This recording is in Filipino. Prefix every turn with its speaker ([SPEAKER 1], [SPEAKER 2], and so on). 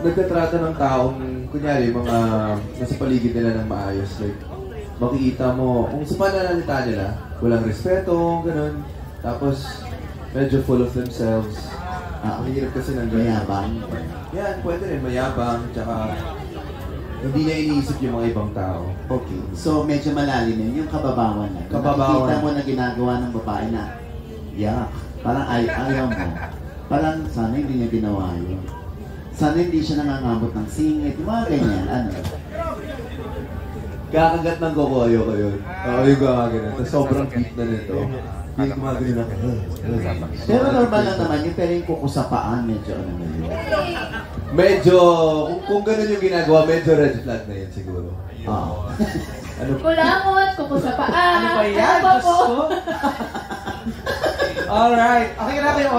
[SPEAKER 1] nagtatrata ng taong, kunyari, mga nasa paligid nila ng maayos, like, makikita mo, kung sa pananalita nila, walang respeto, ganun. Tapos, medyo full of themselves. Mahirap kasi ng ganun.
[SPEAKER 2] Mayabang.
[SPEAKER 1] Yan, pwede rin, mayabang, tsaka hindi niya iniisip yung mga ibang tao.
[SPEAKER 2] Okay. So, medyo malalim yun. Yung kababawan na.
[SPEAKER 1] Kababawan.
[SPEAKER 2] Nakikita mo na ginagawa ng babae na, parang ayaw mo. Parang sana hindi niya ginawa yun. Sana hindi siya nangangabot ng singit. Yung mga ganyan. Ano?
[SPEAKER 1] Kakagat ng kokoyo ko yun. Oo, yung gagawin. Tapos sobrang deep na nito. Yung gumagawin na.
[SPEAKER 2] Pero normal lang naman yun. Pero yung kuko sa paan, medyo ano na yun.
[SPEAKER 1] Medyo, kung ganun yung ginagawa, medyo red flag na yun siguro. Ano?
[SPEAKER 3] Kulangot, kuko sa paa.
[SPEAKER 4] Ano ba yan?
[SPEAKER 3] Ano ba po?
[SPEAKER 4] Alright. Okay na kayo.